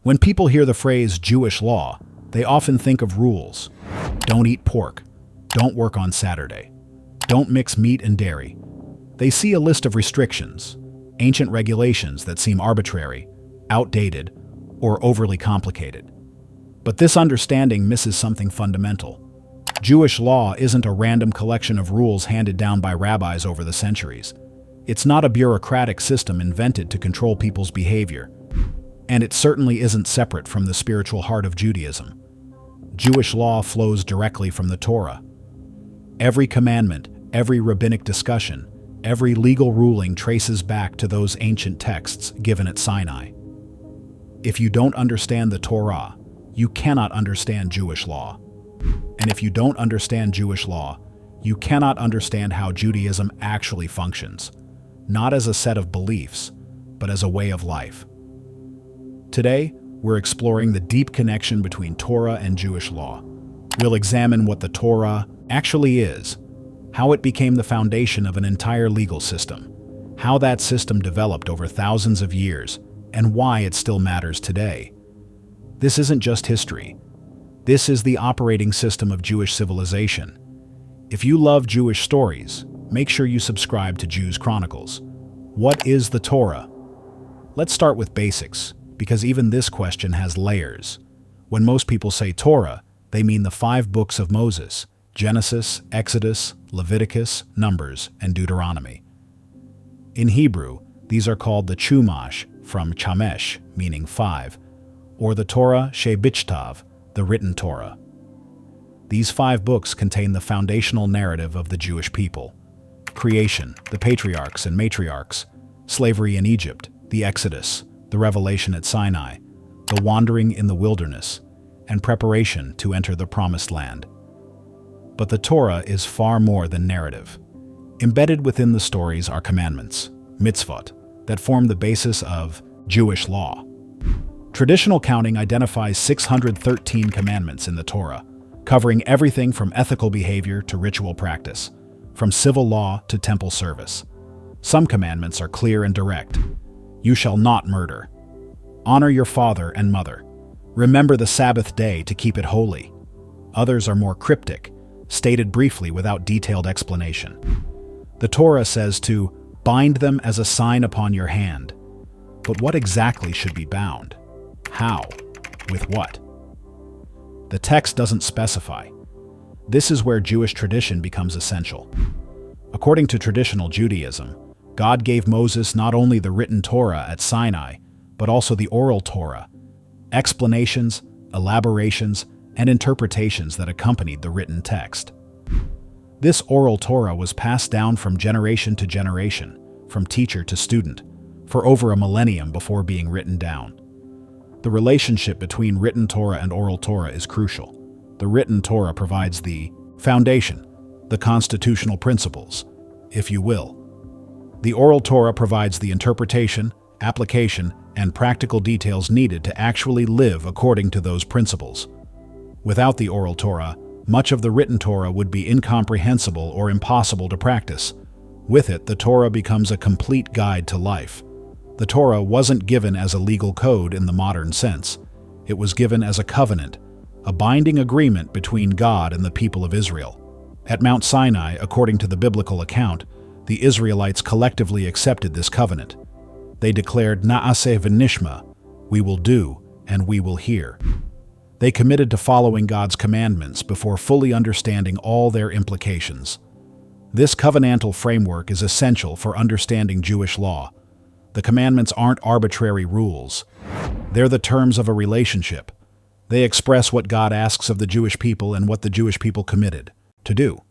When people hear the phrase Jewish law, they often think of rules. Don't eat pork. Don't work on Saturday. Don't mix meat and dairy. They see a list of restrictions, ancient regulations that seem arbitrary, outdated, or overly complicated. But this understanding misses something fundamental. Jewish law isn't a random collection of rules handed down by rabbis over the centuries. It's not a bureaucratic system invented to control people's behavior. And it certainly isn't separate from the spiritual heart of Judaism. Jewish law flows directly from the Torah. Every commandment, every rabbinic discussion, every legal ruling traces back to those ancient texts given at Sinai. If you don't understand the Torah, you cannot understand Jewish law. And if you don't understand Jewish law, you cannot understand how Judaism actually functions, not as a set of beliefs, but as a way of life. Today, we're exploring the deep connection between Torah and Jewish law. We'll examine what the Torah actually is, how it became the foundation of an entire legal system, how that system developed over thousands of years, and why it still matters today. This isn't just history. This is the operating system of Jewish civilization. If you love Jewish stories, make sure you subscribe to Jews Chronicles. What is the Torah? Let's start with basics, because even this question has layers. When most people say Torah, they mean the 5 books of Moses: Genesis, Exodus, Leviticus, Numbers, and Deuteronomy. In Hebrew, these are called the Chumash, from Chamesh, meaning 5, or the Torah Shebichtav, the written Torah. These 5 books contain the foundational narrative of the Jewish people: creation, the patriarchs and matriarchs, slavery in Egypt, the Exodus, the revelation at Sinai, the wandering in the wilderness, and preparation to enter the promised land. But the Torah is far more than narrative. Embedded within the stories are commandments, mitzvot, that form the basis of Jewish law. Traditional counting identifies 613 commandments in the Torah, covering everything from ethical behavior to ritual practice, from civil law to temple service. Some commandments are clear and direct. You shall not murder. Honor your father and mother. Remember the Sabbath day to keep it holy. Others are more cryptic, stated briefly without detailed explanation. The Torah says to bind them as a sign upon your hand. But what exactly should be bound? How? With what? The text doesn't specify. This is where Jewish tradition becomes essential. According to traditional Judaism, God gave Moses not only the written Torah at Sinai, but also the oral Torah, explanations, elaborations, and interpretations that accompanied the written text. This oral Torah was passed down from generation to generation, from teacher to student, for over a millennium before being written down. The relationship between written Torah and oral Torah is crucial. The written Torah provides the foundation, the constitutional principles, if you will. The oral Torah provides the interpretation, application, and practical details needed to actually live according to those principles. Without the oral Torah, much of the written Torah would be incomprehensible or impossible to practice. With it, the Torah becomes a complete guide to life. The Torah wasn't given as a legal code in the modern sense. It was given as a covenant, a binding agreement between God and the people of Israel. At Mount Sinai, according to the biblical account, the Israelites collectively accepted this covenant. They declared Na'aseh v'nishma, we will do and we will hear. They committed to following God's commandments before fully understanding all their implications. This covenantal framework is essential for understanding Jewish law. The commandments aren't arbitrary rules. They're the terms of a relationship. They express what God asks of the Jewish people and what the Jewish people committed to do.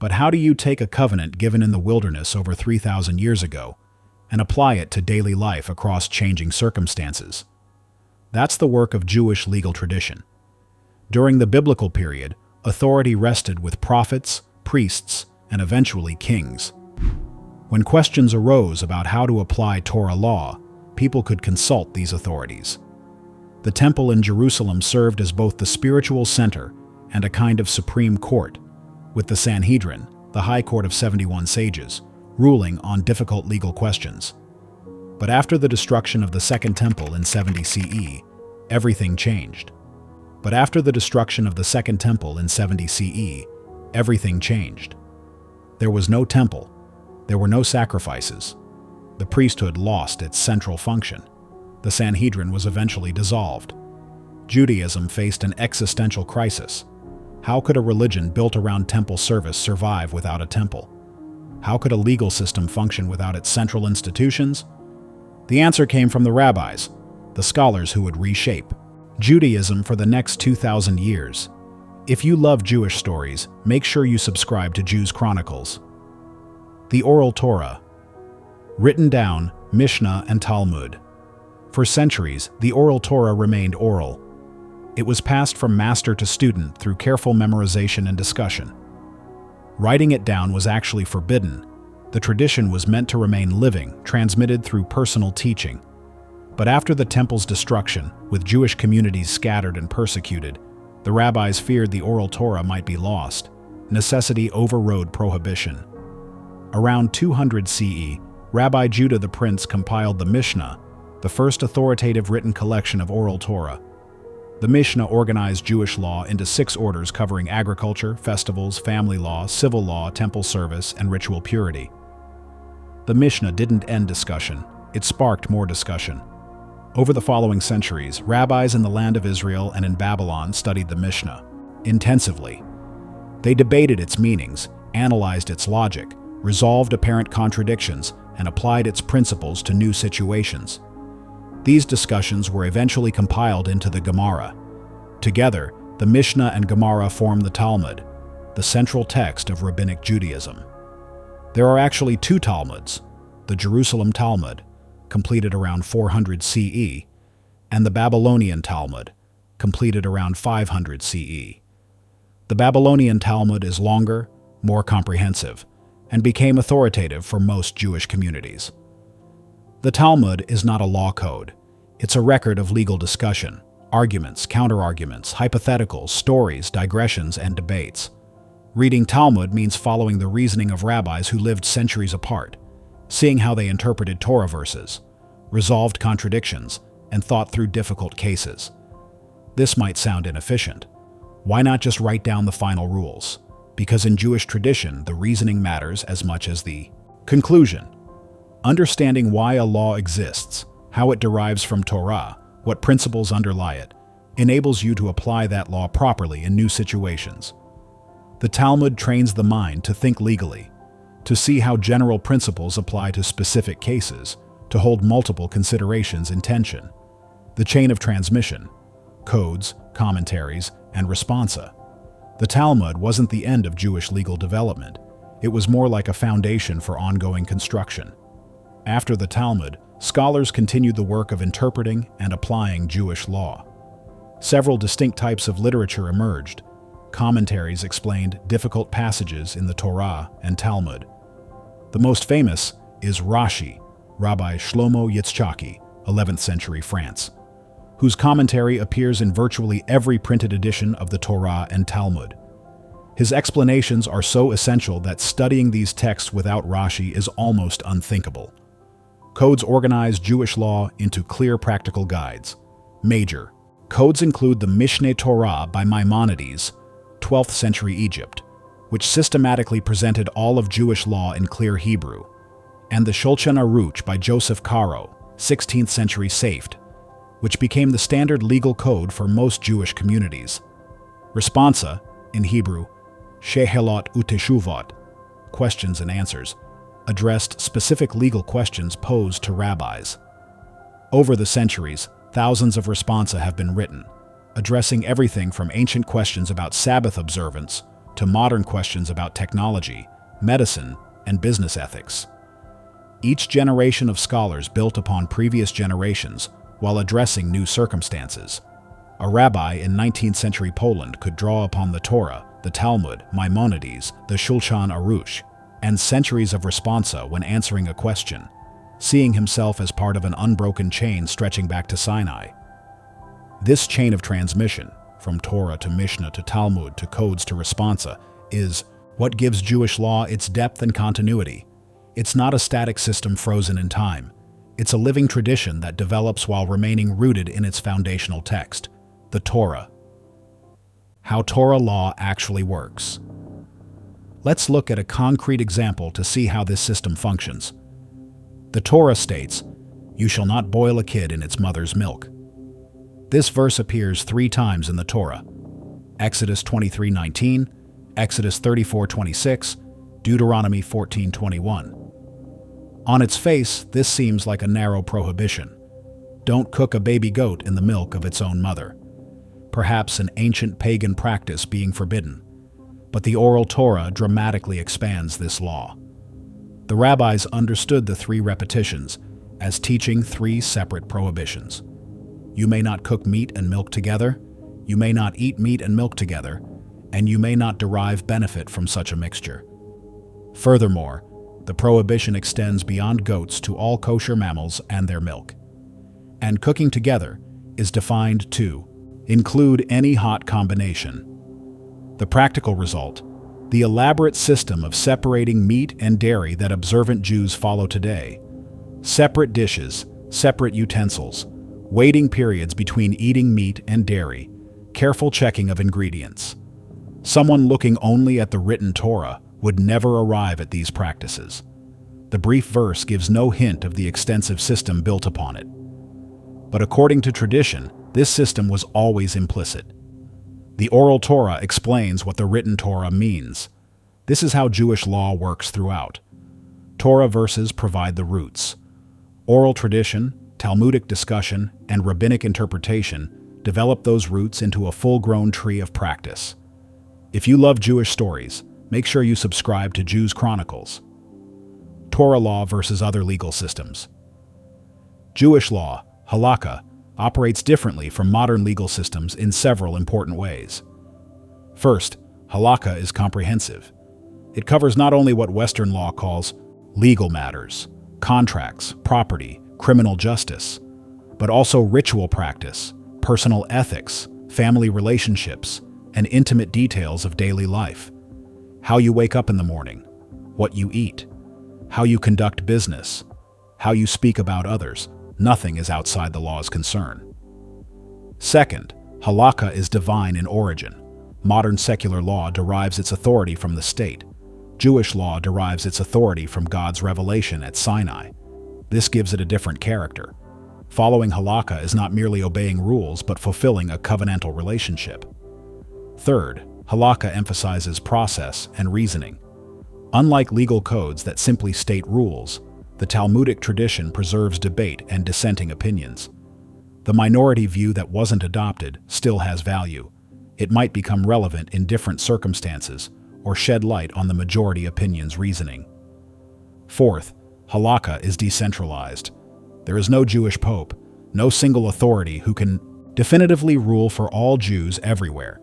But how do you take a covenant given in the wilderness over 3,000 years ago and apply it to daily life across changing circumstances? That's the work of Jewish legal tradition. During the biblical period, authority rested with prophets, priests, and eventually kings. When questions arose about how to apply Torah law, people could consult these authorities. The temple in Jerusalem served as both the spiritual center and a kind of supreme court, with the Sanhedrin, the high court of 71 sages, ruling on difficult legal questions. But after the destruction of the Second Temple in 70 CE, everything changed. But after the destruction of the Second Temple in 70 CE, everything changed. There was no temple. There were no sacrifices. The priesthood lost its central function. The Sanhedrin was eventually dissolved. Judaism faced an existential crisis. How could a religion built around temple service survive without a temple? How could a legal system function without its central institutions? The answer came from the rabbis, the scholars who would reshape Judaism for the next 2,000 years. If you love Jewish stories, make sure you subscribe to Jews Chronicles. The Oral Torah. Written down, Mishnah and Talmud. For centuries, the Oral Torah remained oral. It was passed from master to student through careful memorization and discussion. Writing it down was actually forbidden. The tradition was meant to remain living, transmitted through personal teaching. But after the temple's destruction, with Jewish communities scattered and persecuted, the rabbis feared the Oral Torah might be lost. Necessity overrode prohibition. Around 200 CE, Rabbi Judah the Prince compiled the Mishnah, the first authoritative written collection of Oral Torah. The Mishnah organized Jewish law into 6 orders covering agriculture, festivals, family law, civil law, temple service, and ritual purity. The Mishnah didn't end discussion, it sparked more discussion. Over the following centuries, rabbis in the land of Israel and in Babylon studied the Mishnah intensively. They debated its meanings, analyzed its logic, resolved apparent contradictions, and applied its principles to new situations. These discussions were eventually compiled into the Gemara. Together, the Mishnah and Gemara form the Talmud, the central text of Rabbinic Judaism. There are actually 2 Talmuds, the Jerusalem Talmud, completed around 400 CE, and the Babylonian Talmud, completed around 500 CE. The Babylonian Talmud is longer, more comprehensive, and became authoritative for most Jewish communities. The Talmud is not a law code. It's a record of legal discussion, arguments, counter-arguments, hypotheticals, stories, digressions, and debates. Reading Talmud means following the reasoning of rabbis who lived centuries apart, seeing how they interpreted Torah verses, resolved contradictions, and thought through difficult cases. This might sound inefficient. Why not just write down the final rules? Because in Jewish tradition, the reasoning matters as much as the conclusion. Understanding why a law exists, how it derives from Torah, what principles underlie it, enables you to apply that law properly in new situations. The Talmud trains the mind to think legally, to see how general principles apply to specific cases, to hold multiple considerations in tension. The chain of transmission, codes, commentaries, and responsa. The Talmud wasn't the end of Jewish legal development. It was more like a foundation for ongoing construction. After the Talmud, scholars continued the work of interpreting and applying Jewish law. Several distinct types of literature emerged. Commentaries explained difficult passages in the Torah and Talmud. The most famous is Rashi, Rabbi Shlomo Yitzchaki, 11th century France, whose commentary appears in virtually every printed edition of the Torah and Talmud. His explanations are so essential that studying these texts without Rashi is almost unthinkable. Codes organize Jewish law into clear practical guides. Major codes include the Mishneh Torah by Maimonides, 12th century Egypt, which systematically presented all of Jewish law in clear Hebrew, and the Shulchan Aruch by Joseph Caro, 16th century Safed, which became the standard legal code for most Jewish communities. Responsa, in Hebrew, Shehelot Uteshuvot, questions and answers, addressed specific legal questions posed to rabbis. Over the centuries, thousands of responsa have been written, addressing everything from ancient questions about Sabbath observance to modern questions about technology, medicine, and business ethics. Each generation of scholars built upon previous generations while addressing new circumstances. A rabbi in 19th century Poland could draw upon the Torah, the Talmud, Maimonides, the Shulchan Aruch, and centuries of responsa when answering a question, seeing himself as part of an unbroken chain stretching back to Sinai. This chain of transmission, from Torah to Mishnah to Talmud to codes to responsa, is what gives Jewish law its depth and continuity. It's not a static system frozen in time. It's a living tradition that develops while remaining rooted in its foundational text, the Torah. How Torah law actually works. Let's look at a concrete example to see how this system functions. The Torah states, "You shall not boil a kid in its mother's milk." This verse appears 3 times in the Torah: Exodus 23:19, Exodus 34:26, Deuteronomy 14:21. On its face, this seems like a narrow prohibition. Don't cook a baby goat in the milk of its own mother. Perhaps an ancient pagan practice being forbidden. But the oral Torah dramatically expands this law. The rabbis understood the 3 repetitions as teaching 3 separate prohibitions. You may not cook meat and milk together, you may not eat meat and milk together, and you may not derive benefit from such a mixture. Furthermore, the prohibition extends beyond goats to all kosher mammals and their milk. And cooking together is defined to include any hot combination. The practical result, the elaborate system of separating meat and dairy that observant Jews follow today. Separate dishes, separate utensils, waiting periods between eating meat and dairy, careful checking of ingredients. Someone looking only at the written Torah would never arrive at these practices. The brief verse gives no hint of the extensive system built upon it. But according to tradition, this system was always implicit. The oral Torah explains what the written Torah means. This is how Jewish law works throughout. Torah verses provide the roots. Oral tradition, Talmudic discussion, and rabbinic interpretation develop those roots into a full-grown tree of practice. If you love Jewish stories, make sure you subscribe to Jews Chronicles. Torah law versus other legal systems. Jewish law, halakha, operates differently from modern legal systems in several important ways. First, halakha is comprehensive. It covers not only what Western law calls legal matters, contracts, property, criminal justice, but also ritual practice, personal ethics, family relationships, and intimate details of daily life. How you wake up in the morning, what you eat, how you conduct business, how you speak about others. Nothing is outside the law's concern. Second, halakha is divine in origin. Modern secular law derives its authority from the state. Jewish law derives its authority from God's revelation at Sinai. This gives it a different character. Following halakha is not merely obeying rules, but fulfilling a covenantal relationship. Third, halakha emphasizes process and reasoning. Unlike legal codes that simply state rules, the Talmudic tradition preserves debate and dissenting opinions. The minority view that wasn't adopted still has value. It might become relevant in different circumstances or shed light on the majority opinion's reasoning. Fourth, halakha is decentralized. There is no Jewish pope, no single authority who can definitively rule for all Jews everywhere.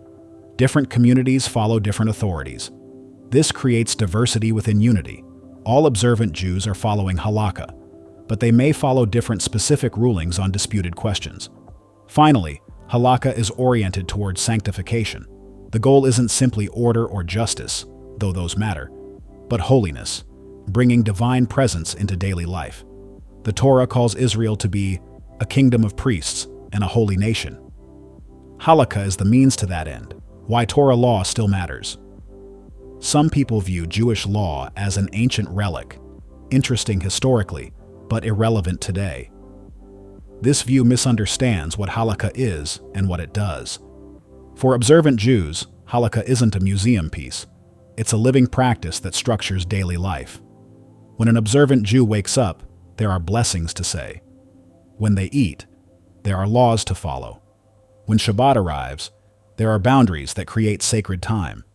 Different communities follow different authorities. This creates diversity within unity. All observant Jews are following halakha, but they may follow different specific rulings on disputed questions. Finally, halakha is oriented towards sanctification. The goal isn't simply order or justice, though those matter, but holiness, bringing divine presence into daily life. The Torah calls Israel to be a kingdom of priests and a holy nation. Halakha is the means to that end, why Torah law still matters. Some people view Jewish law as an ancient relic, interesting historically, but irrelevant today. This view misunderstands what halakha is and what it does. For observant Jews, halakha isn't a museum piece. It's a living practice that structures daily life. When an observant Jew wakes up, there are blessings to say. When they eat, there are laws to follow. When Shabbat arrives, there are boundaries that create sacred time.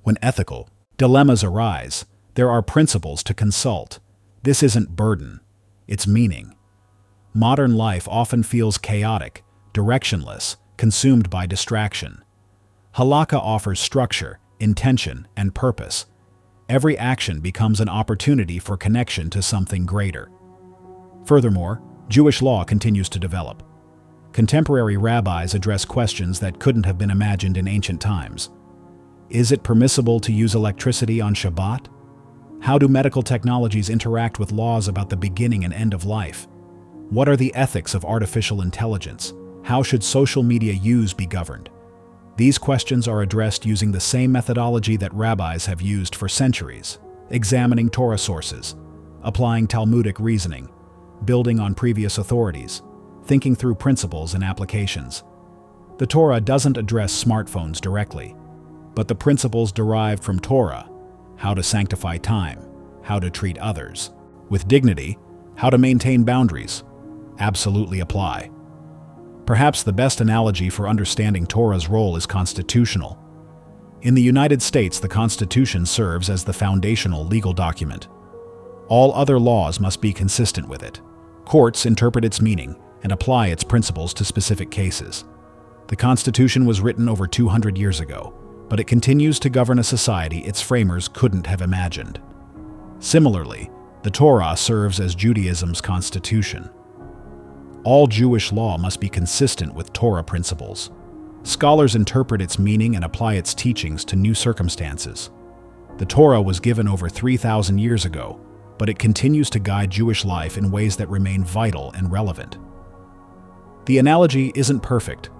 When ethical dilemmas arise, there are principles to consult. This isn't burden, it's meaning. Modern life often feels chaotic, directionless, consumed by distraction. Halakha offers structure, intention, and purpose. Every action becomes an opportunity for connection to something greater. Furthermore, Jewish law continues to develop. Contemporary rabbis address questions that couldn't have been imagined in ancient times. Is it permissible to use electricity on Shabbat? How do medical technologies interact with laws about the beginning and end of life? What are the ethics of artificial intelligence? How should social media use be governed? These questions are addressed using the same methodology that rabbis have used for centuries, examining Torah sources, applying Talmudic reasoning, building on previous authorities, thinking through principles and applications. The Torah doesn't address smartphones directly, but the principles derived from Torah, how to sanctify time, how to treat others with dignity, how to maintain boundaries, absolutely apply. Perhaps the best analogy for understanding Torah's role is constitutional. In the United States, the Constitution serves as the foundational legal document. All other laws must be consistent with it. Courts interpret its meaning and apply its principles to specific cases. The Constitution was written over 200 years ago, but it continues to govern a society its framers couldn't have imagined. Similarly, the Torah serves as Judaism's constitution. All Jewish law must be consistent with Torah principles. Scholars interpret its meaning and apply its teachings to new circumstances. The Torah was given over 3,000 years ago, but it continues to guide Jewish life in ways that remain vital and relevant. The analogy isn't perfect.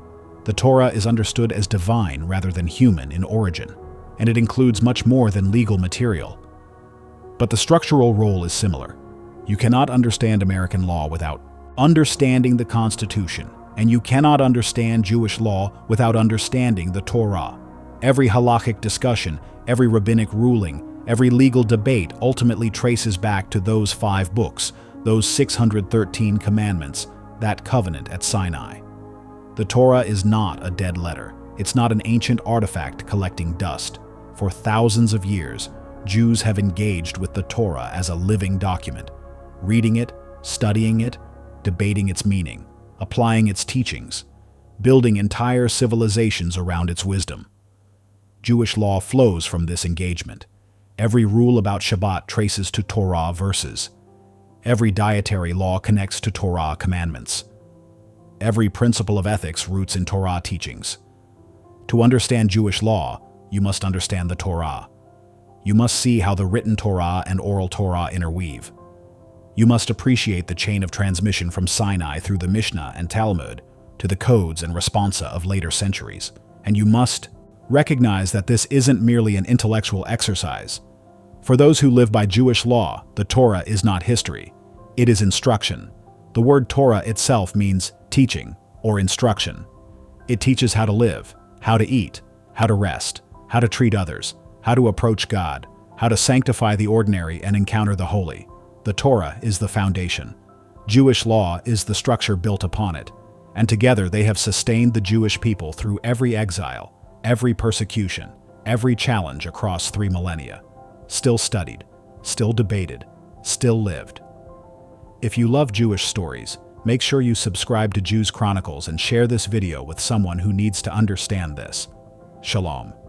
The Torah is understood as divine rather than human in origin, and it includes much more than legal material. But the structural role is similar. You cannot understand American law without understanding the Constitution, and you cannot understand Jewish law without understanding the Torah. Every halachic discussion, every rabbinic ruling, every legal debate ultimately traces back to those 5 books, those 613 commandments, that covenant at Sinai. The Torah is not a dead letter. It's not an ancient artifact collecting dust. For thousands of years, Jews have engaged with the Torah as a living document, reading it, studying it, debating its meaning, applying its teachings, building entire civilizations around its wisdom. Jewish law flows from this engagement. Every rule about Shabbat traces to Torah verses. Every dietary law connects to Torah commandments. Every principle of ethics roots in Torah teachings. To understand Jewish law, you must understand the Torah. You must see how the written Torah and oral Torah interweave. You must appreciate the chain of transmission from Sinai through the Mishnah and Talmud to the codes and responsa of later centuries. And you must recognize that this isn't merely an intellectual exercise. For those who live by Jewish law, the Torah is not history. It is instruction. The word Torah itself means teaching or instruction. It teaches how to live, how to eat, how to rest, how to treat others, how to approach God, how to sanctify the ordinary and encounter the holy. The Torah is the foundation. Jewish law is the structure built upon it, and together they have sustained the Jewish people through every exile, every persecution, every challenge across 3 millennia. Still studied, still debated, still lived. If you love Jewish stories, make sure you subscribe to Jews Chronicles and share this video with someone who needs to understand this. Shalom.